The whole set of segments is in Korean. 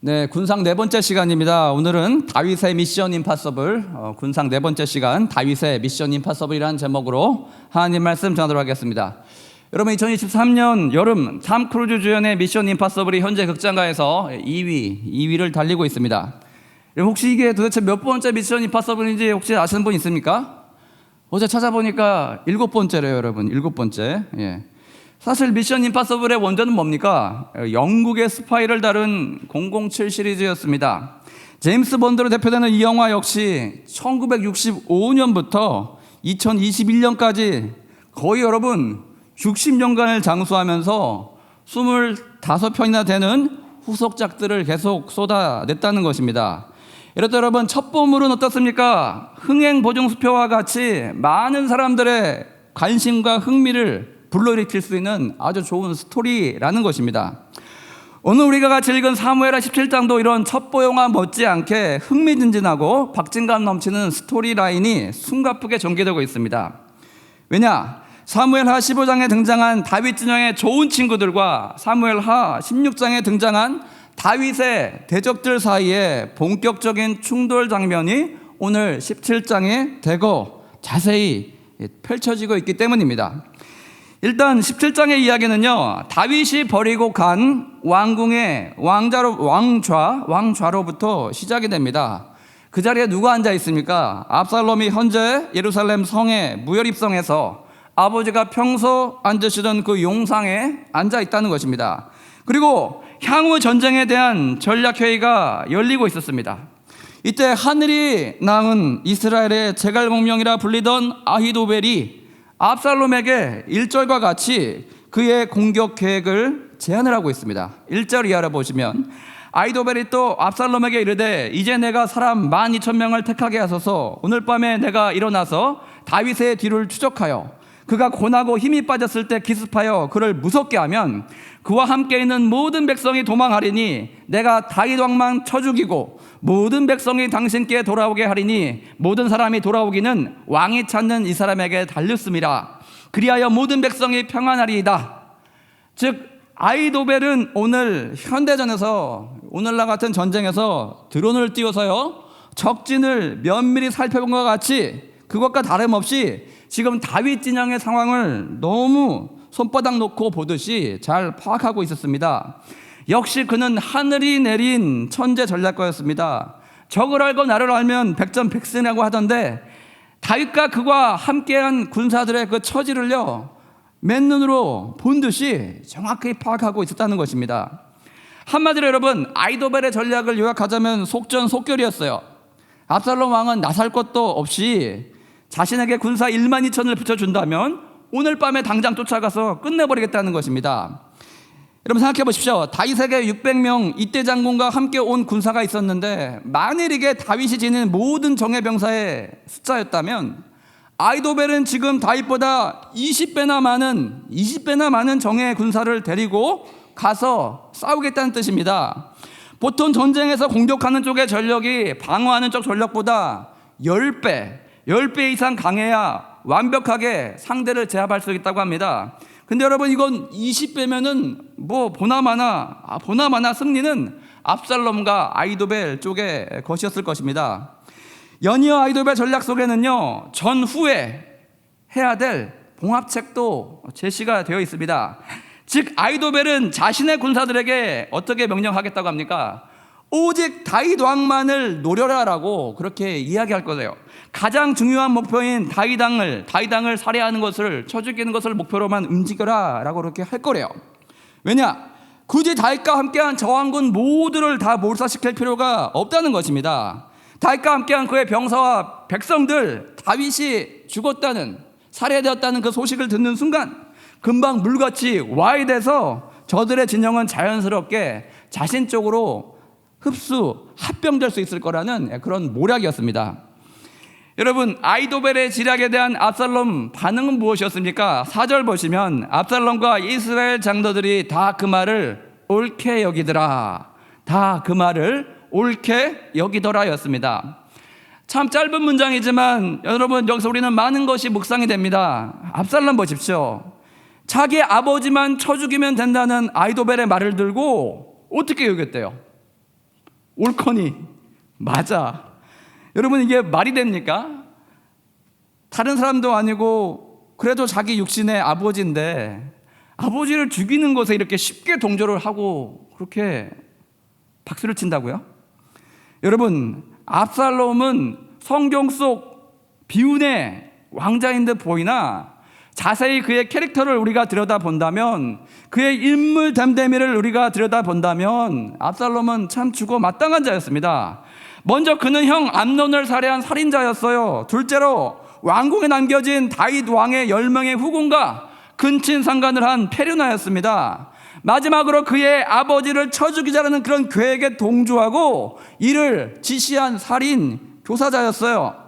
네, 군상 네 번째 시간입니다. 오늘은 다윗의 미션 임파서블, 군상 네 번째 시간 다윗의 미션 임파서블이라는 제목으로 하나님 말씀 전하도록 하겠습니다. 여러분, 2023년 여름 탐 크루즈 주연의 미션 임파서블이 현재 극장가에서 2위를 달리고 있습니다. 혹시 이게 도대체 몇 번째 미션 임파서블인지 혹시 아시는 분 있습니까? 어제 찾아보니까 7번째래요, 여러분. 7번째. 예. 사실 미션 임파서블의 원조는 뭡니까? 영국의 스파이를 다룬 007 시리즈였습니다. 제임스 본드로 대표되는 이 영화 역시 1965년부터 2021년까지 거의 여러분 60년간을 장수하면서 25편이나 되는 후속작들을 계속 쏟아냈다는 것입니다. 이렇다 여러분, 첫 보물은 어떻습니까? 흥행보증수표와 같이 많은 사람들의 관심과 흥미를 불러일으킬 수 있는 아주 좋은 스토리라는 것입니다. 오늘 우리가 같이 읽은 사무엘하 17장도 이런 첩보 영화 못지않게 흥미진진하고 박진감 넘치는 스토리 라인이 숨가쁘게 전개되고 있습니다. 왜냐? 사무엘하 15장에 등장한 다윗 진영의 좋은 친구들과 사무엘하 16장에 등장한 다윗의 대적들 사이에 본격적인 충돌 장면이 오늘 17장에 대거 자세히 펼쳐지고 있기 때문입니다. 일단 17장의 이야기는요, 다윗이 버리고 간 왕궁의 왕좌로부터 시작이 됩니다. 그 자리에 누가 앉아 있습니까? 압살롬이 현재 예루살렘 성에 무혈입성해서 아버지가 평소 앉으시던 그 용상에 앉아 있다는 것입니다. 그리고 향후 전쟁에 대한 전략회의가 열리고 있었습니다. 이때 하늘이 낳은 이스라엘의 제갈공명이라 불리던 아히도벨이 압살롬에게 1절과 같이 그의 공격 계획을 제안을 하고 있습니다. 1절 이하를 보시면, 아히도벨이 또 압살롬에게 이르되 이제 내가 사람 12,000명을 택하게 하소서. 오늘 밤에 내가 일어나서 다윗의 뒤를 추적하여 그가 고나고 힘이 빠졌을 때 기습하여 그를 무섭게 하면 그와 함께 있는 모든 백성이 도망하리니 내가 다윗 왕만 쳐 죽이고 모든 백성이 당신께 돌아오게 하리니 모든 사람이 돌아오기는 왕이 찾는 이 사람에게 달렸음이라. 그리하여 모든 백성이 평안하리이다. 즉 아히도벨은 오늘 현대전에서 오늘날 같은 전쟁에서 드론을 띄워서요 적진을 면밀히 살펴본 것과 같이, 그것과 다름없이 지금 다윗 진영의 상황을 너무 손바닥 놓고 보듯이 잘 파악하고 있었습니다. 역시 그는 하늘이 내린 천재 전략가였습니다. 적을 알고 나를 알면 백전백승이라고 하던데, 다윗과 그와 함께한 군사들의 그 처지를요 맨눈으로 본 듯이 정확히 파악하고 있었다는 것입니다. 한마디로 여러분, 아히도벨의 전략을 요약하자면 속전속결이었어요. 압살롬 왕은 나설 것도 없이 자신에게 군사 12,000을 붙여준다면 오늘 밤에 당장 쫓아가서 끝내버리겠다는 것입니다. 여러분 생각해 보십시오. 다윗에게 600명 이대 장군과 함께 온 군사가 있었는데, 만일 이게 다윗이 지닌 모든 정예병사의 숫자였다면 아히도벨은 지금 다윗보다 20배나 많은 정예 군사를 데리고 가서 싸우겠다는 뜻입니다. 보통 전쟁에서 공격하는 쪽의 전력이 방어하는 쪽 전력보다 10배 이상 강해야 완벽하게 상대를 제압할 수 있다고 합니다. 근데 여러분, 이건 20배면은 보나마나 승리는 압살롬과 아히도벨 쪽의 것이었을 것입니다. 연이어 아히도벨 전략 속에는요 전후에 해야 될 봉합책도 제시가 되어 있습니다. 즉 아히도벨은 자신의 군사들에게 어떻게 명령하겠다고 합니까? 오직 다윗 왕만을 노려라라고 그렇게 이야기할 거예요. 가장 중요한 목표인 다윗 왕을 살해하는 것을, 쳐 죽이는 것을 목표로만 움직여라 라고 그렇게 할 거래요. 왜냐? 굳이 다윗과 함께한 저항군 모두를 다 몰살시킬 필요가 없다는 것입니다. 다윗과 함께한 그의 병사와 백성들, 다윗이 죽었다는, 살해되었다는 그 소식을 듣는 순간 금방 물같이 와해돼서 저들의 진영은 자연스럽게 자신 쪽으로 합병될 수 있을 거라는 그런 모략이었습니다. 여러분, 아히도벨의 지략에 대한 압살롬 반응은 무엇이었습니까? 4절 보시면, 압살롬과 이스라엘 장로들이 다 그 말을 옳게 여기더라. 였습니다. 참 짧은 문장이지만 여러분, 여기서 우리는 많은 것이 묵상이 됩니다. 압살롬 보십시오. 자기 아버지만 쳐 죽이면 된다는 아히도벨의 말을 들고 어떻게 여겼대요? 옳거니 맞아. 여러분, 이게 말이 됩니까? 다른 사람도 아니고 그래도 자기 육신의 아버지인데 아버지를 죽이는 것에 이렇게 쉽게 동조를 하고 그렇게 박수를 친다고요? 여러분, 압살롬은 성경 속 비운의 왕자인 듯 보이나 자세히 그의 캐릭터를 우리가 들여다본다면, 그의 인물 됨됨이를 우리가 들여다본다면 압살롬은 참 죽어 마땅한 자였습니다. 먼저 그는 형 암논을 살해한 살인자였어요. 둘째로 왕궁에 남겨진 다윗 왕의 10명의 후궁과 근친 상간을 한 페르나였습니다. 마지막으로 그의 아버지를 쳐 죽이자라는 그런 계획에 동조하고 이를 지시한 살인 교사자였어요.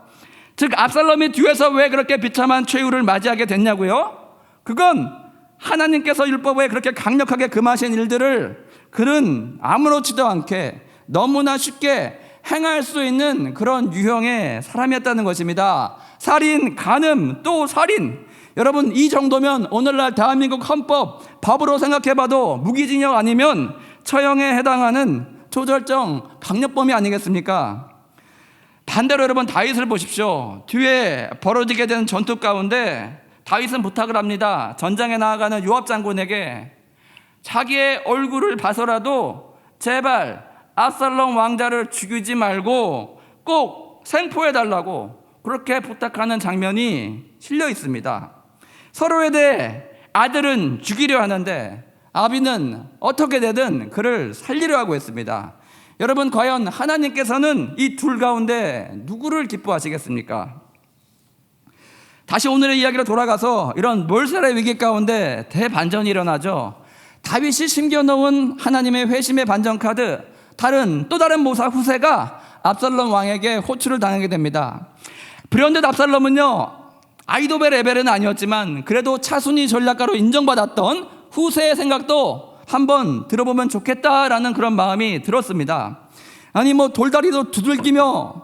즉, 압살롬이 뒤에서 왜 그렇게 비참한 최후를 맞이하게 됐냐고요? 그건 하나님께서 율법에 그렇게 강력하게 금하신 일들을 그는 아무렇지도 않게 너무나 쉽게 행할 수 있는 그런 유형의 사람이었다는 것입니다. 살인, 간음, 또 살인. 여러분, 이 정도면 오늘날 대한민국 헌법 법으로 생각해봐도 무기징역 아니면 처형에 해당하는 초절정 강력범이 아니겠습니까? 반대로 여러분, 다윗을 보십시오. 뒤에 벌어지게 되는 전투 가운데 다윗은 부탁을 합니다. 전장에 나아가는 요압 장군에게 자기의 얼굴을 봐서라도 제발 압살롬 왕자를 죽이지 말고 꼭 생포해달라고 그렇게 부탁하는 장면이 실려 있습니다. 서로에 대해 아들은 죽이려 하는데 아비는 어떻게 되든 그를 살리려 하고 있습니다. 여러분, 과연 하나님께서는 이 둘 가운데 누구를 기뻐하시겠습니까? 다시 오늘의 이야기로 돌아가서 이런 몰살의 위기 가운데 대반전이 일어나죠. 다윗이 심겨놓은 하나님의 회심의 반전 카드, 또 다른 모사 후세가 압살롬 왕에게 호출을 당하게 됩니다. 불현듯 압살롬은요, 아이도벨 레벨은 아니었지만 그래도 차순위 전략가로 인정받았던 후세의 생각도 한번 들어보면 좋겠다라는 그런 마음이 들었습니다. 아니, 돌다리도 두들기며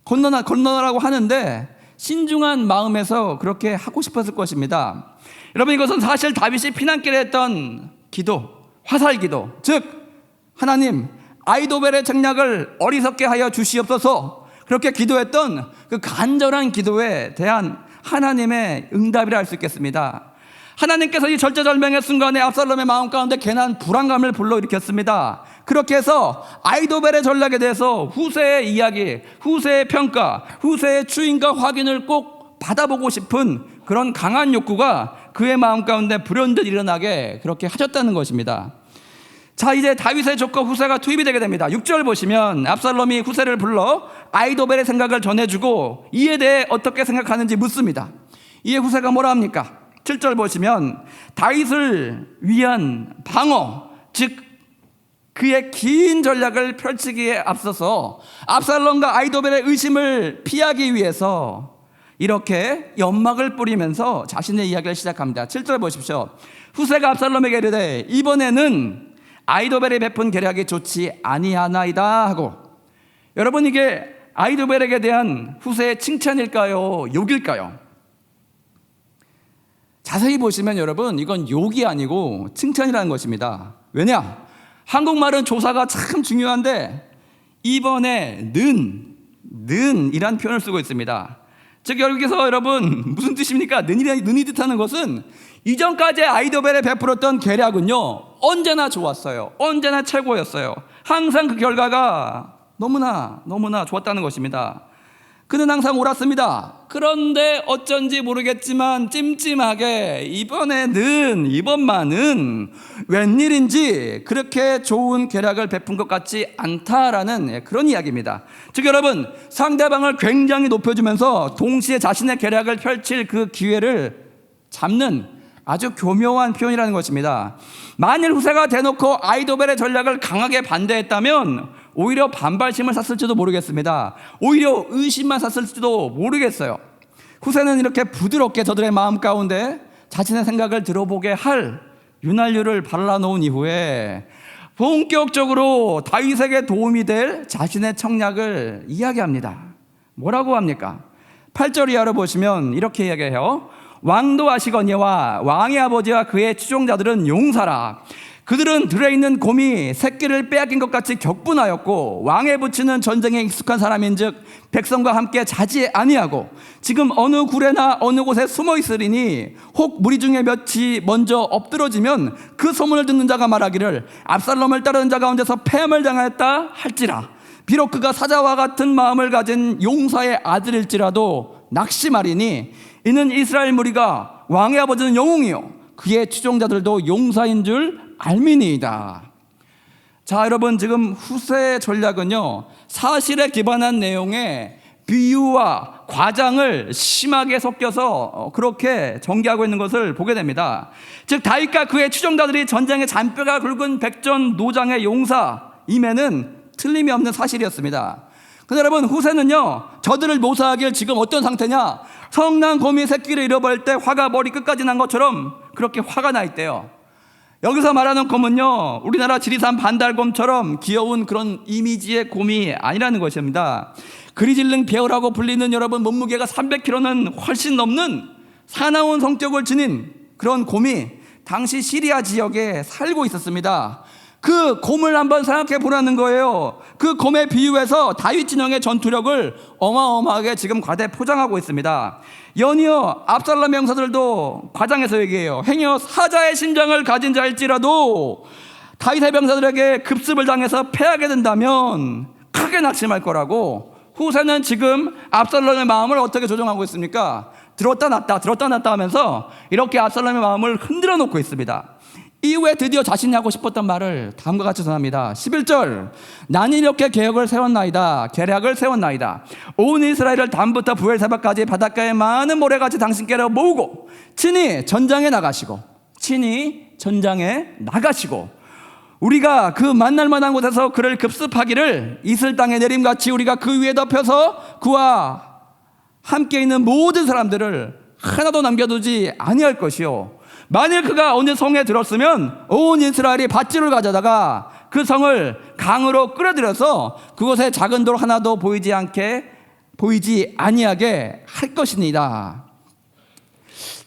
건너라고 하는데 신중한 마음에서 그렇게 하고 싶었을 것입니다. 여러분, 이것은 사실 다윗이 피난길에 했던 기도, 화살 기도, 즉 하나님, 아이도벨의 책략을 어리석게 하여 주시옵소서, 그렇게 기도했던 그 간절한 기도에 대한 하나님의 응답이라 할 수 있겠습니다. 하나님께서 이 절제절명의 순간에 압살롬의 마음 가운데 괜한 불안감을 불러일으켰습니다. 그렇게 해서 아이도벨의 전략에 대해서 후세의 이야기, 후세의 평가, 후세의 추인과 확인을 꼭 받아보고 싶은 그런 강한 욕구가 그의 마음 가운데 불현듯 일어나게 그렇게 하셨다는 것입니다. 자, 이제 다윗의 조커 후세가 투입이 되게 됩니다. 6절 보시면 압살롬이 후세를 불러 아이도벨의 생각을 전해주고 이에 대해 어떻게 생각하는지 묻습니다. 이에 후세가 뭐라 합니까? 7절 보시면 다윗을 위한 방어, 즉 그의 긴 전략을 펼치기에 앞서서 압살롬과 아이도벨의 의심을 피하기 위해서 이렇게 연막을 뿌리면서 자신의 이야기를 시작합니다. 7절 보십시오. 후세가 압살롬에게 이르되 이번에는 아이도벨이 베푼 계략이 좋지 아니하나이다 하고. 여러분, 이게 아이도벨에게 대한 후세의 칭찬일까요? 욕일까요? 자세히 보시면 여러분, 이건 욕이 아니고 칭찬이라는 것입니다. 왜냐? 한국말은 조사가 참 중요한데 이번에 는이란 표현을 쓰고 있습니다. 즉, 여기서 여러분 무슨 뜻입니까? 는이 뜻하는 것은 이전까지 아이도벨에 베풀었던 계략은요, 언제나 좋았어요. 언제나 최고였어요. 항상 그 결과가 너무나 좋았다는 것입니다. 그는 항상 옳았습니다. 그런데 어쩐지 모르겠지만 찜찜하게 이번만은 웬일인지 그렇게 좋은 계략을 베푼 것 같지 않다라는 그런 이야기입니다. 즉, 여러분, 상대방을 굉장히 높여주면서 동시에 자신의 계략을 펼칠 그 기회를 잡는 아주 교묘한 표현이라는 것입니다. 만일 후세가 대놓고 아이도벨의 전략을 강하게 반대했다면 오히려 반발심을 샀을지도 모르겠습니다. 오히려 의심만 샀을지도 모르겠어요. 후세는 이렇게 부드럽게 저들의 마음 가운데 자신의 생각을 들어보게 할 윤활유를 발라놓은 이후에 본격적으로 다윗에게 도움이 될 자신의 청략을 이야기합니다. 뭐라고 합니까? 8절 이하로 보시면 이렇게 이야기해요. 왕도 아시거니와 왕의 아버지와 그의 추종자들은 용사라. 그들은 들에 있는 곰이 새끼를 빼앗긴 것 같이 격분하였고 왕에 붙이는 전쟁에 익숙한 사람인즉 백성과 함께 자지 아니하고 지금 어느 굴에나 어느 곳에 숨어 있으리니 혹 무리 중에 몇이 먼저 엎드러지면 그 소문을 듣는 자가 말하기를 압살롬을 따르는 자가 가운데서 패함을 당하였다 할지라. 비록 그가 사자와 같은 마음을 가진 용사의 아들일지라도 낙심하리니 이는 이스라엘 무리가 왕의 아버지는 영웅이요 그의 추종자들도 용사인 줄 알미니이다. 자, 여러분, 지금 후세의 전략은요, 사실에 기반한 내용에 비유와 과장을 심하게 섞여서 그렇게 전개하고 있는 것을 보게 됩니다. 즉 다윗과 그의 추종자들이 전쟁에 잔뼈가 굵은 백전 노장의 용사임에는 틀림이 없는 사실이었습니다. 근데 여러분, 후세는요, 저들을 묘사하길 지금 어떤 상태냐? 성난 곰이 새끼를 잃어버릴 때 화가 머리 끝까지 난 것처럼 그렇게 화가 나 있대요. 여기서 말하는 곰은요, 우리나라 지리산 반달곰처럼 귀여운 그런 이미지의 곰이 아니라는 것입니다. 그리즐링 베어라고 불리는 여러분 몸무게가 300kg는 훨씬 넘는 사나운 성격을 지닌 그런 곰이 당시 시리아 지역에 살고 있었습니다. 그 곰을 한번 생각해 보라는 거예요. 그 곰에 비유해서 다윗 진영의 전투력을 어마어마하게 지금 과대 포장하고 있습니다. 연이어 압살롬 병사들도 과장해서 얘기해요. 행여 사자의 심장을 가진 자일지라도 다윗의 병사들에게 급습을 당해서 패하게 된다면 크게 낙심할 거라고. 후세는 지금 압살롬의 마음을 어떻게 조정하고 있습니까? 들었다 놨다 하면서 이렇게 압살롬의 마음을 흔들어 놓고 있습니다. 이후에 드디어 자신이 하고 싶었던 말을 다음과 같이 전합니다. 11절, 나는 이렇게 계략을 세웠나이다. 온 이스라엘을 담부터 부엘세바까지 바닷가에 많은 모래같이 당신께로 모으고 친히 전장에 나가시고 우리가 그 만날 만한 곳에서 그를 급습하기를 이슬 땅에 내림같이 우리가 그 위에 덮여서 그와 함께 있는 모든 사람들을 하나도 남겨두지 아니할 것이요 만일 그가 어느 성에 들었으면 온 이스라엘이 밧줄을 가져다가 그 성을 강으로 끌어들여서 그곳에 작은 돌 하나도 보이지 아니하게 할 것이니이다.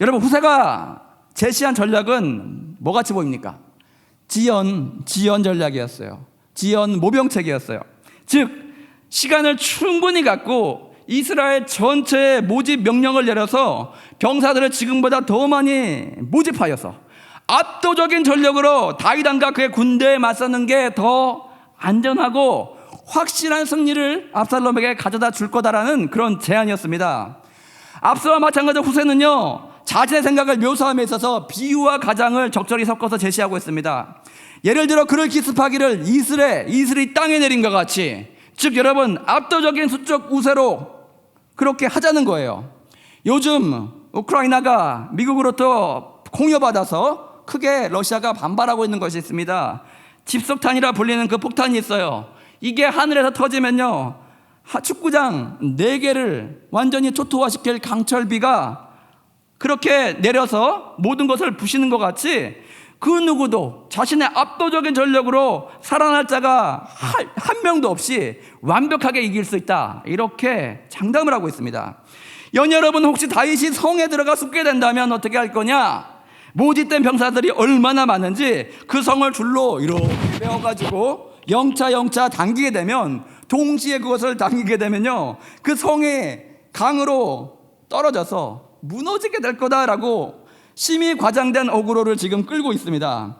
여러분, 후세가 제시한 전략은 뭐같이 보입니까? 지연 전략이었어요. 지연 모병책이었어요. 즉 시간을 충분히 갖고 이스라엘 전체에 모집 명령을 내려서 병사들을 지금보다 더 많이 모집하여서 압도적인 전력으로 다윗왕과 그의 군대에 맞서는 게 더 안전하고 확실한 승리를 압살롬에게 가져다 줄 거다라는 그런 제안이었습니다. 앞서와 마찬가지로 후세는요, 자신의 생각을 묘사함에 있어서 비유와 가장을 적절히 섞어서 제시하고 있습니다. 예를 들어 그를 기습하기를 이슬이 땅에 내린 것 같이, 즉 여러분 압도적인 수적 우세로 그렇게 하자는 거예요. 요즘 우크라이나가 미국으로부터 공여받아서 크게 러시아가 반발하고 있는 것이 있습니다. 집석탄이라 불리는 그 폭탄이 있어요. 이게 하늘에서 터지면요, 축구장 4개를 완전히 초토화시킬 강철비가 그렇게 내려서 모든 것을 부시는 것 같이 그 누구도 자신의 압도적인 전력으로 살아날 자가 한 명도 없이 완벽하게 이길 수 있다, 이렇게 장담을 하고 있습니다. 여러분, 혹시 다윗이 성에 들어가 숨게 된다면 어떻게 할 거냐? 모집된 병사들이 얼마나 많은지 그 성을 줄로 이렇게 베어가지고 영차 당기게 되면, 동시에 그것을 당기게 되면요, 그 성이 강으로 떨어져서 무너지게 될 거다라고 심히 과장된 어그로를 지금 끌고 있습니다.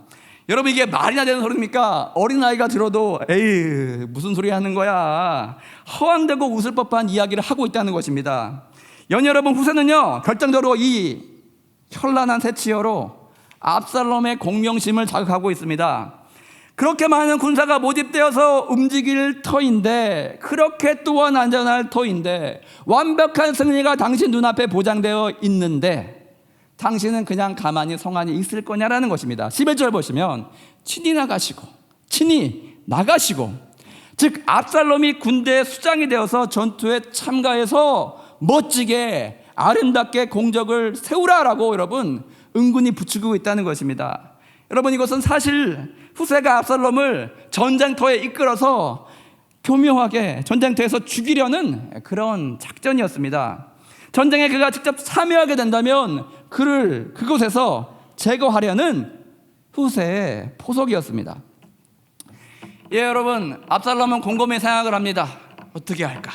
여러분, 이게 말이나 되는 소리입니까? 어린아이가 들어도 에이 무슨 소리 하는 거야, 허황되고 웃을 법한 이야기를 하고 있다는 것입니다. 여러분, 후세는요 결정적으로 이 현란한 새치어로 압살롬의 공명심을 자극하고 있습니다. 그렇게 많은 군사가 모집되어서 움직일 터인데, 그렇게 또한 안전할 터인데, 완벽한 승리가 당신 눈앞에 보장되어 있는데 당신은 그냥 가만히 성 안에 있을 거냐라는 것입니다. 11절 보시면 친히 나가시고, 즉 압살롬이 군대의 수장이 되어서 전투에 참가해서 멋지게 아름답게 공적을 세우라라고 여러분 은근히 부추기고 있다는 것입니다. 여러분, 이것은 사실 후세가 압살롬을 전쟁터에 이끌어서 교묘하게 전쟁터에서 죽이려는 그런 작전이었습니다. 전쟁에 그가 직접 참여하게 된다면 그를 그곳에서 제거하려는 후세의 포석이었습니다. 예, 여러분, 압살롬은 곰곰이 생각을 합니다. 어떻게 할까?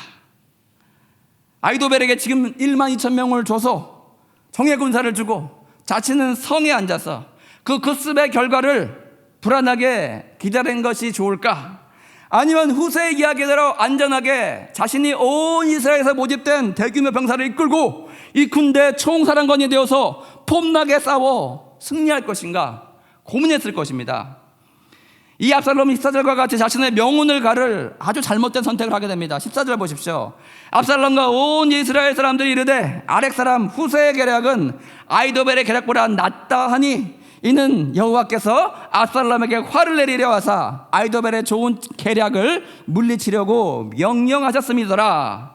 아이도벨에게 지금 1만 2천 명을 줘서 정예 군사를 주고 자신은 성에 앉아서 그 급습의 결과를 불안하게 기다리는 것이 좋을까? 아니면 후세의 이야기대로 안전하게 자신이 온 이스라엘에서 모집된 대규모 병사를 이끌고 이 군대 총사령관이 되어서 폼나게 싸워 승리할 것인가 고민했을 것입니다. 이 압살롬이 14절과 같이 자신의 명운을 가를 아주 잘못된 선택을 하게 됩니다. 14절 보십시오. 압살롬과 온 이스라엘 사람들이 이르되 아렉 사람 후세의 계략은 아이도벨의 계략보다 낫다 하니 이는 여호와께서 압살롬에게 화를 내리려 하사 아이도벨의 좋은 계략을 물리치려고 명령하셨음이더라.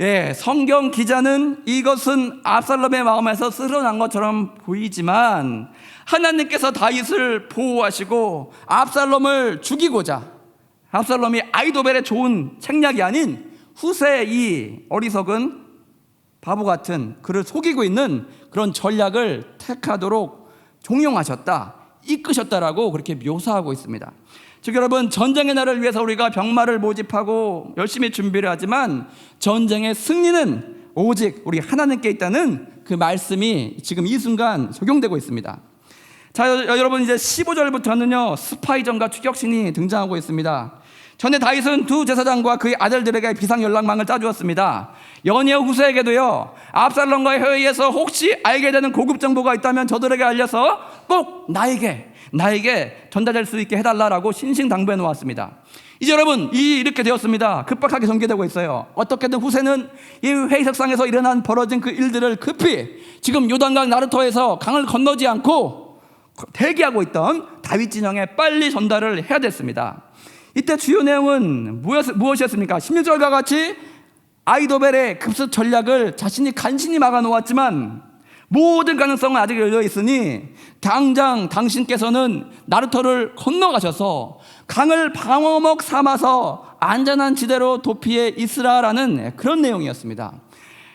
예, 성경 기자는 이것은 압살롬의 마음에서 쓸어난 것처럼 보이지만 하나님께서 다윗을 보호하시고 압살롬을 죽이고자 압살롬이 아이도벨의 좋은 책략이 아닌 후세의 이 어리석은 바보 같은 그를 속이고 있는 그런 전략을 택하도록 종용하셨다, 이끄셨다라고 그렇게 묘사하고 있습니다. 즉 여러분, 전쟁의 날을 위해서 우리가 병마를 모집하고 열심히 준비를 하지만 전쟁의 승리는 오직 우리 하나님께 있다는 그 말씀이 지금 이 순간 적용되고 있습니다. 자, 여러분, 이제 15절부터는요 스파이전과 추격신이 등장하고 있습니다. 전에 다윗은 두 제사장과 그의 아들들에게 비상연락망을 짜주었습니다. 연이어 후세에게도요 압살롬과의 회의에서 혹시 알게 되는 고급 정보가 있다면 저들에게 알려서 꼭 나에게 전달될 수 있게 해달라고 신신당부해 놓았습니다. 이제 여러분, 이렇게 되었습니다. 급박하게 전개되고 있어요. 어떻게든 후세는 이 회의석상에서 벌어진 그 일들을 급히 지금 요단강 나루터에서 강을 건너지 않고 대기하고 있던 다윗 진영에 빨리 전달을 해야 됐습니다. 이때 주요 내용은 무엇이었습니까? 16절과 같이 아이도벨의 급습 전략을 자신이 간신히 막아놓았지만 모든 가능성은 아직 열려 있으니 당장 당신께서는 나루터를 건너가셔서 강을 방어목 삼아서 안전한 지대로 도피해 있으라라는 그런 내용이었습니다.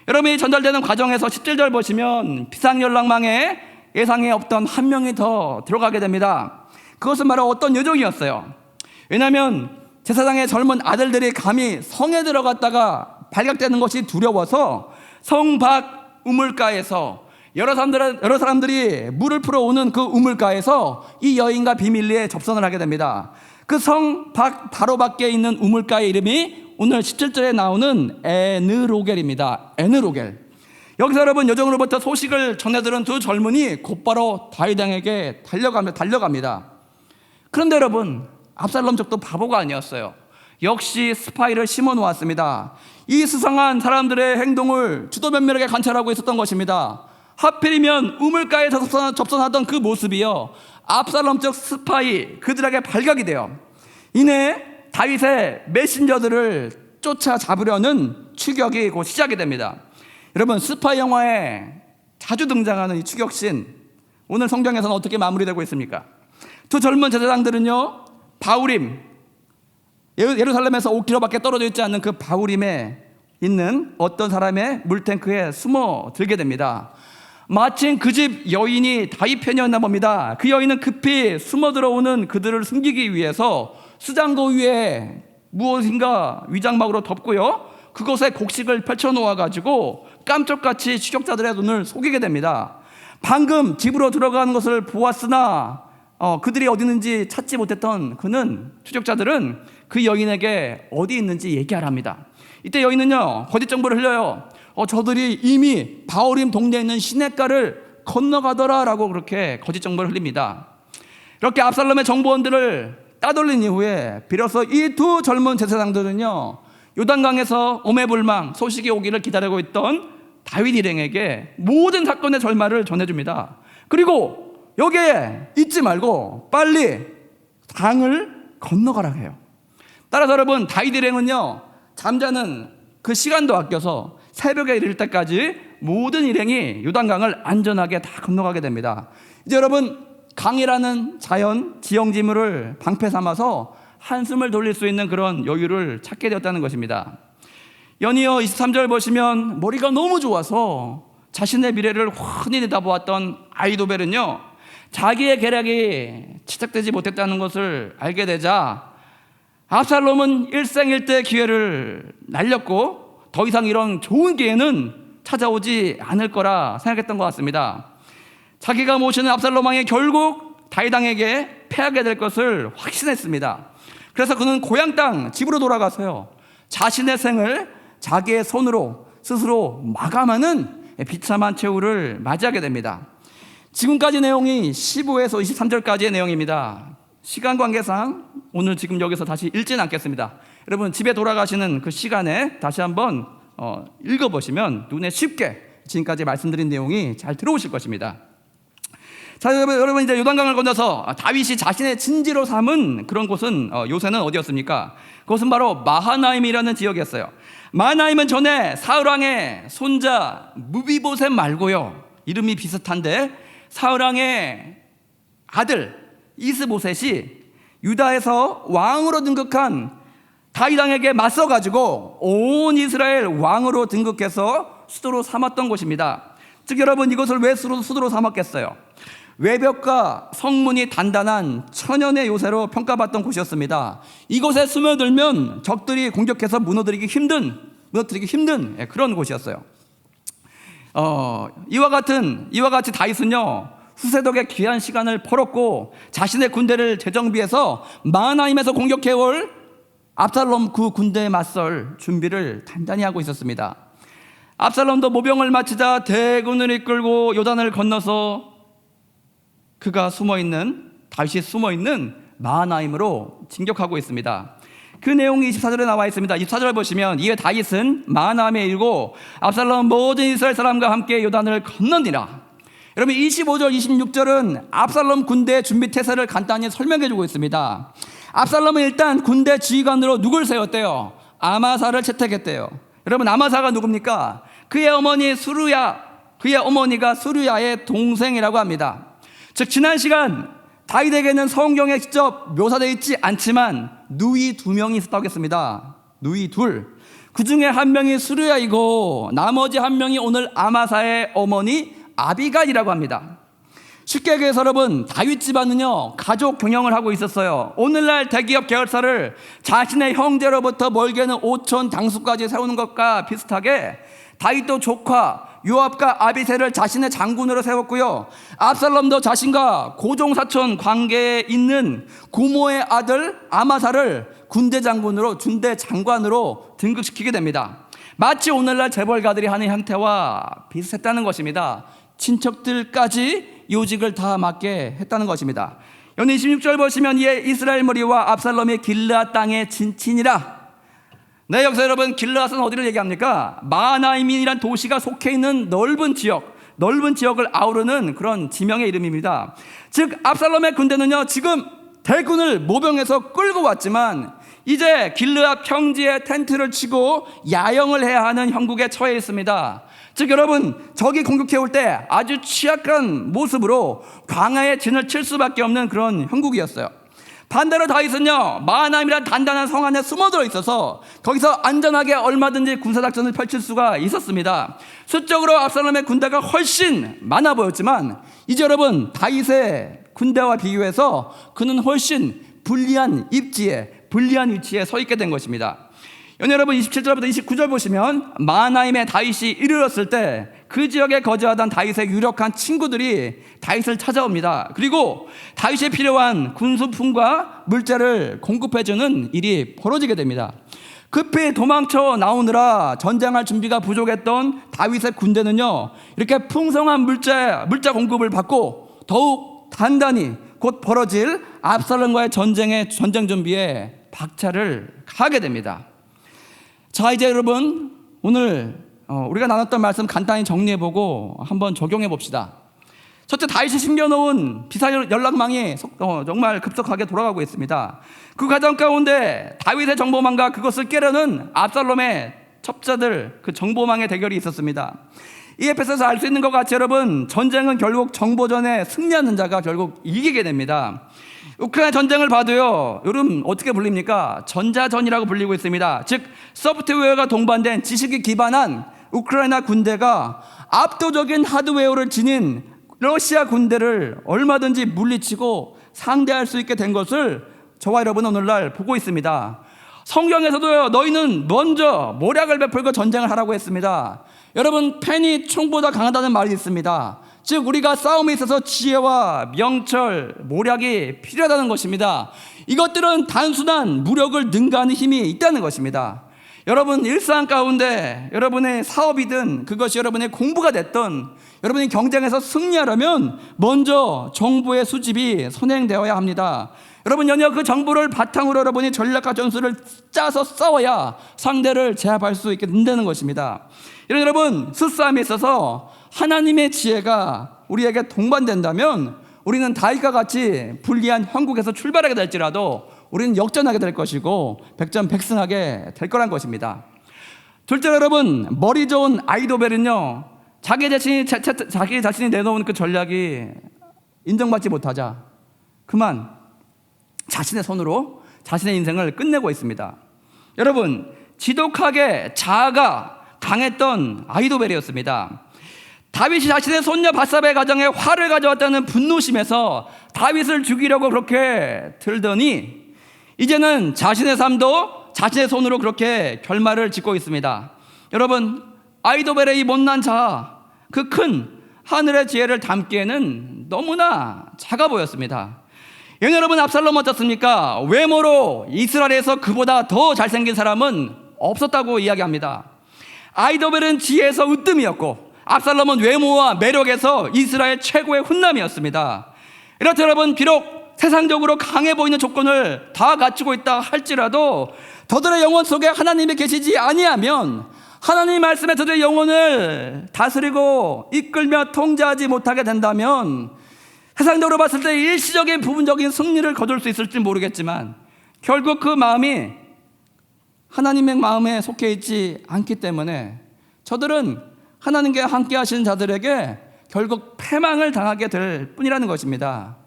여러분이 전달되는 과정에서 17절 보시면 비상연락망에 예상에 없던 한 명이 더 들어가게 됩니다. 그것은 바로 어떤 요정이었어요. 왜냐하면 제사장의 젊은 아들들이 감히 성에 들어갔다가 발각되는 것이 두려워서 성 밖 우물가에서 여러 사람들이 물을 풀어오는 그 우물가에서 이 여인과 비밀리에 접선을 하게 됩니다. 그 성 밖 바로 밖에 있는 우물가의 이름이 오늘 17절에 나오는 에느로겔입니다. 에느로겔. 여기서 여러분, 여정으로부터 소식을 전해들은 두 젊은이 곧바로 다윗에게 달려갑니다. 그런데 여러분, 압살롬 쪽도 바보가 아니었어요. 역시 스파이를 심어 놓았습니다. 이 수상한 사람들의 행동을 주도 면밀하게 관찰하고 있었던 것입니다. 하필이면 우물가에서 접선하던 그 모습이요 압살롬 쪽 스파이 그들에게 발각이 돼요. 이내 다윗의 메신저들을 쫓아잡으려는 추격이 곧 시작이 됩니다. 여러분, 스파이 영화에 자주 등장하는 이 추격신, 오늘 성경에서는 어떻게 마무리되고 있습니까? 두 젊은 제사장들은요 바우림, 예루살렘에서 5km밖에 떨어져 있지 않는 그 바우림에 있는 어떤 사람의 물탱크에 숨어 들게 됩니다. 마침 그 집 여인이 다윗 편이었나 봅니다. 그 여인은 급히 숨어 들어오는 그들을 숨기기 위해서 수장고 위에 무엇인가 위장막으로 덮고요 그곳에 곡식을 펼쳐놓아 가지고 깜짝같이 추격자들의 눈을 속이게 됩니다. 방금 집으로 들어가는 것을 보았으나 그들이 어디 있는지 찾지 못했던 추적자들은 그 여인에게 어디 있는지 얘기하랍니다. 이때 여인은요 거짓 정보를 흘려요. 저들이 이미 바오림 동네에 있는 시냇가를 건너가더라라고 그렇게 거짓 정보를 흘립니다. 이렇게 압살롬의 정보원들을 따돌린 이후에 비로소 이 두 젊은 제사장들은요 요단강에서 오매불망 소식이 오기를 기다리고 있던 다윗 일행에게 모든 사건의 결말을 전해줍니다. 그리고 여기에 잊지 말고 빨리 강을 건너가라 해요. 따라서 여러분, 다윗 일행은요 잠자는 그 시간도 아껴서 새벽에 이를 때까지 모든 일행이 요단강을 안전하게 다 건너가게 됩니다. 이제 여러분, 강이라는 자연 지형지물을 방패 삼아서 한숨을 돌릴 수 있는 그런 여유를 찾게 되었다는 것입니다. 연이어 23절 보시면 머리가 너무 좋아서 자신의 미래를 훤히 내다보았던 아이도벨은요 자기의 계략이 채택되지 못했다는 것을 알게 되자 압살롬은 일생일대 기회를 날렸고 더 이상 이런 좋은 기회는 찾아오지 않을 거라 생각했던 것 같습니다. 자기가 모시는 압살롬 왕이 결국 다윗 왕에게 패하게 될 것을 확신했습니다. 그래서 그는 고향 땅 집으로 돌아가서요, 자신의 생을 자기의 손으로 스스로 마감하는 비참한 최후를 맞이하게 됩니다. 지금까지 내용이 15에서 23절까지의 내용입니다. 시간 관계상 오늘 지금 여기서 다시 읽지는 않겠습니다. 여러분 집에 돌아가시는 그 시간에 다시 한번 읽어보시면 눈에 쉽게 지금까지 말씀드린 내용이 잘 들어오실 것입니다. 자, 여러분 이제 요단강을 건너서 다윗이 자신의 진지로 삼은 그런 곳은 요새는 어디였습니까? 그것은 바로 마하나임이라는 지역이었어요. 마하나임은 전에 사울 왕의 손자 무비보셋 말고요, 이름이 비슷한데 사울 왕의 아들 이스보셋이 유다에서 왕으로 등극한 다윗 왕에게 맞서 가지고 온 이스라엘 왕으로 등극해서 수도로 삼았던 곳입니다. 즉 여러분, 이것을 왜 수도로 삼았겠어요? 외벽과 성문이 단단한 천연의 요새로 평가받던 곳이었습니다. 이곳에 스며들면 적들이 공격해서 무너뜨리기 힘든 그런 곳이었어요. 이와 같이 다윗은요, 후세덕의 귀한 시간을 벌었고 자신의 군대를 재정비해서 마하나임에서 공격해올 압살롬 그 군대에 맞설 준비를 단단히 하고 있었습니다. 압살롬도 모병을 마치자 대군을 이끌고 요단을 건너서 다윗이 숨어있는 마하나임으로 진격하고 있습니다. 그 내용이 24절에 나와 있습니다. 24절 보시면 이에 다윗은 마하나임에 이르고 압살롬 모든 이스라엘 사람과 함께 요단을 건너니라. 여러분 25절 26절은 압살롬 군대의 준비 태세를 간단히 설명해 주고 있습니다. 압살롬은 일단 군대 지휘관으로 누굴 세웠대요? 아마사를 채택했대요. 여러분 아마사가 누굽니까? 그의 어머니가 수르야의 동생이라고 합니다. 즉 지난 시간 다윗에게는 성경에 직접 묘사되어 있지 않지만 누이 2명이 있었다고 했습니다. 누이 2. 그 중에 한 명이 수르야이고 나머지 한 명이 오늘 아마사의 어머니 아비갈이라고 합니다. 쉽게 얘기해서 여러분, 다윗 집안은요 가족 경영을 하고 있었어요. 오늘날 대기업 계열사를 자신의 형제로부터 멀게는 5천 당수까지 세우는 것과 비슷하게 다윗도 조카 요압과 아비새를 자신의 장군으로 세웠고요, 압살롬도 자신과 고종사촌 관계에 있는 고모의 아들 아마사를 군대 장관으로 등극시키게 됩니다. 마치 오늘날 재벌가들이 하는 형태와 비슷했다는 것입니다. 친척들까지 요직을 다 맡게 했다는 것입니다. 여기 26절 보시면 이에 이스라엘 무리와 압살롬이 길르앗 땅에 진친이라. 네, 여기서 여러분 길르앗은 어디를 얘기합니까? 마하나임이라는 도시가 속해 있는 넓은 지역을 아우르는 그런 지명의 이름입니다. 즉 압살롬의 군대는요 지금 대군을 모병해서 끌고 왔지만 이제 길르앗 평지에 텐트를 치고 야영을 해야 하는 형국에 처해 있습니다. 즉 여러분, 적이 공격해 올 때 아주 취약한 모습으로 광야에 진을 칠 수밖에 없는 그런 형국이었어요. 반대로 다윗은요 마하나임이라는 단단한 성 안에 숨어들어 있어서 거기서 안전하게 얼마든지 군사작전을 펼칠 수가 있었습니다. 수적으로 압살롬의 군대가 훨씬 많아 보였지만 이제 여러분 다윗의 군대와 비교해서 그는 훨씬 불리한 위치에 서 있게 된 것입니다. 여러분 27절부터 29절 보시면 마하나임에 다윗이 이르렀을 때 그 지역에 거주하던 다윗의 유력한 친구들이 다윗을 찾아옵니다. 그리고 다윗에 필요한 군수품과 물자를 공급해주는 일이 벌어지게 됩니다. 급히 도망쳐 나오느라 전쟁할 준비가 부족했던 다윗의 군대는요 이렇게 풍성한 물자 공급을 받고 더욱 단단히 곧 벌어질 압살롬과의 전쟁 준비에 박차를 가하게 됩니다. 자, 이제 여러분 오늘 우리가 나눴던 말씀 간단히 정리해보고 한번 적용해봅시다. 첫째, 다윗이 심겨놓은 비상 연락망이 정말 급속하게 돌아가고 있습니다. 그 과정 가운데 다윗의 정보망과 그것을 깨려는 압살롬의 첩자들, 그 정보망의 대결이 있었습니다. 이 에피소드에서 알 수 있는 것 같이 여러분, 전쟁은 결국 정보전에 승리하는 자가 결국 이기게 됩니다. 우크라이나 전쟁을 봐도요, 여러분 어떻게 불립니까? 전자전이라고 불리고 있습니다. 즉 소프트웨어가 동반된 지식이 기반한 우크라이나 군대가 압도적인 하드웨어를 지닌 러시아 군대를 얼마든지 물리치고 상대할 수 있게 된 것을 저와 여러분 오늘날 보고 있습니다. 성경에서도요, 너희는 먼저 모략을 베풀고 전쟁을 하라고 했습니다. 여러분, 펜이 총보다 강하다는 말이 있습니다. 즉 우리가 싸움에 있어서 지혜와 명철, 모략이 필요하다는 것입니다. 이것들은 단순한 무력을 능가하는 힘이 있다는 것입니다. 여러분 일상 가운데 여러분의 사업이든 그것이 여러분의 공부가 됐든 여러분이 경쟁에서 승리하려면 먼저 정보의 수집이 선행되어야 합니다. 여러분 연이어 그 정보를 바탕으로 여러분이 전략과 전술을 짜서 싸워야 상대를 제압할 수 있게 된다는 것입니다. 이런 여러분 수싸움에 있어서 하나님의 지혜가 우리에게 동반된다면 우리는 다윗과 같이 불리한 형국에서 출발하게 될지라도 우리는 역전하게 될 것이고 백전백승하게 될 거란 것입니다. 둘째로 여러분, 머리 좋은 아이도벨은요, 자기 자신이 내놓은 그 전략이 인정받지 못하자 그만 자신의 손으로 자신의 인생을 끝내고 있습니다. 여러분, 지독하게 자아가 강했던 아이도벨이었습니다. 다윗이 자신의 손녀 밧사바의 가정에 화를 가져왔다는 분노심에서 다윗을 죽이려고 그렇게 들더니 이제는 자신의 삶도 자신의 손으로 그렇게 결말을 짓고 있습니다. 여러분, 아이도벨의 이 못난 자아, 그 큰 하늘의 지혜를 담기에는 너무나 작아 보였습니다. 여러분, 압살롬 어떻습니까? 외모로 이스라엘에서 그보다 더 잘생긴 사람은 없었다고 이야기합니다. 아이도벨은 지혜에서 으뜸이었고 압살롬은 외모와 매력에서 이스라엘 최고의 훈남이었습니다. 이렇듯 여러분, 비록 세상적으로 강해 보이는 조건을 다 갖추고 있다 할지라도 저들의 영혼 속에 하나님이 계시지 아니하면 하나님 말씀에 저들의 영혼을 다스리고 이끌며 통제하지 못하게 된다면 세상적으로 봤을 때 일시적인 부분적인 승리를 거둘 수 있을지 모르겠지만 결국 그 마음이 하나님의 마음에 속해 있지 않기 때문에 저들은 하나님과 함께 하시는 자들에게 결국 패망을 당하게 될 뿐이라는 것입니다.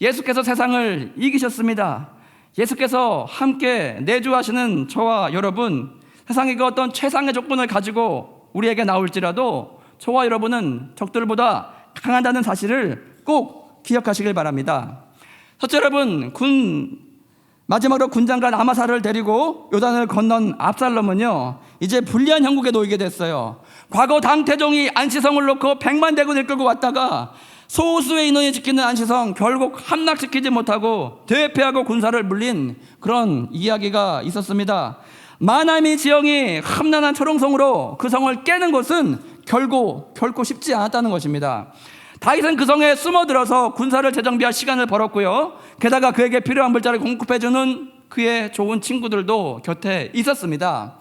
예수께서 세상을 이기셨습니다. 예수께서 함께 내주하시는 저와 여러분, 세상의 그 어떤 최상의 조건을 가지고 우리에게 나올지라도 저와 여러분은 적들보다 강하다는 사실을 꼭 기억하시길 바랍니다. 첫째, 여러분, 마지막으로 군장관 아마사를 데리고 요단을 건넌 압살롬은요, 이제 불리한 형국에 놓이게 됐어요. 과거 당태종이 안시성을 놓고 100만 대군을 끌고 왔다가 소수의 인원이 지키는 안시성 결국 함락시키지 못하고 대패하고 군사를 물린 그런 이야기가 있었습니다. 마나미 지형이 험난한 초롱성으로 그 성을 깨는 것은 결코 쉽지 않았다는 것입니다. 다윗은 그 성에 숨어들어서 군사를 재정비할 시간을 벌었고요, 게다가 그에게 필요한 물자를 공급해주는 그의 좋은 친구들도 곁에 있었습니다.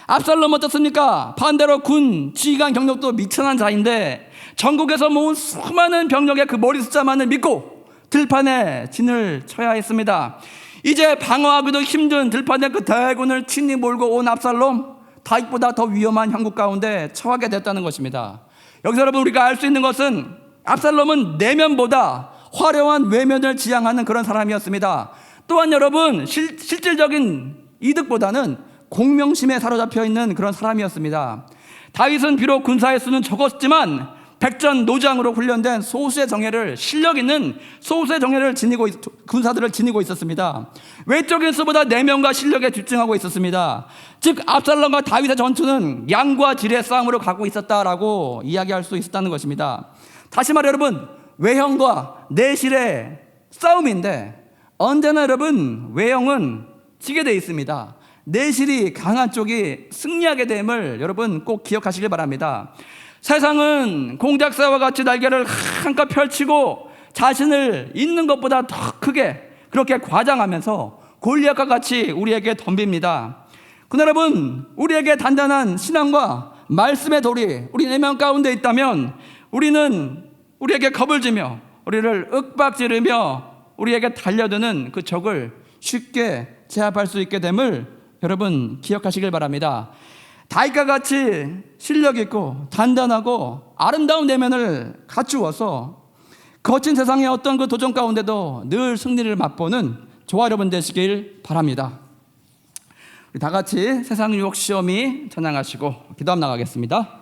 압살롬 어떻습니까? 반대로 군 지휘관 경력도 미천한 자인데 전국에서 모은 수많은 병력의 그 머리 숫자만을 믿고 들판에 진을 쳐야 했습니다. 이제 방어하기도 힘든 들판에 그 대군을 친히 몰고 온 압살롬, 다윗보다 더 위험한 형국 가운데 처하게 됐다는 것입니다. 여기서 여러분 우리가 알 수 있는 것은 압살롬은 내면보다 화려한 외면을 지향하는 그런 사람이었습니다. 또한 여러분, 실질적인 이득보다는 공명심에 사로잡혀 있는 그런 사람이었습니다. 다윗은 비록 군사의 수는 적었지만 백전노장으로 훈련된 소수의 정예를, 실력 있는 소수의 정예를 군사들을 지니고 있었습니다. 외적인 수보다 내면과 실력에 집중하고 있었습니다. 즉 압살롬과 다윗의 전투는 양과 질의 싸움으로 가고 있었다라고 이야기할 수 있었다는 것입니다. 다시 말해 여러분, 외형과 내실의 싸움인데 언제나 여러분 외형은 지게 되어 있습니다. 내실이 강한 쪽이 승리하게 됨을 여러분 꼭 기억하시길 바랍니다. 세상은 공작새와 같이 날개를 한껏 펼치고 자신을 있는 것보다 더 크게 그렇게 과장하면서 골리앗과 같이 우리에게 덤빕니다. 그러나 여러분, 우리에게 단단한 신앙과 말씀의 돌이 우리 내면 가운데 있다면 우리는 우리에게 겁을 주며 우리를 윽박지르며 우리에게 달려드는 그 적을 쉽게 제압할 수 있게 됨을 여러분 기억하시길 바랍니다. 다윗과 같이 실력 있고 단단하고 아름다운 내면을 갖추어서 거친 세상의 어떤 그 도전 가운데도 늘 승리를 맛보는 저와 여러분 되시길 바랍니다. 우리 다 같이 세상 유혹 시험이 찬양하시고 기도함 나가겠습니다.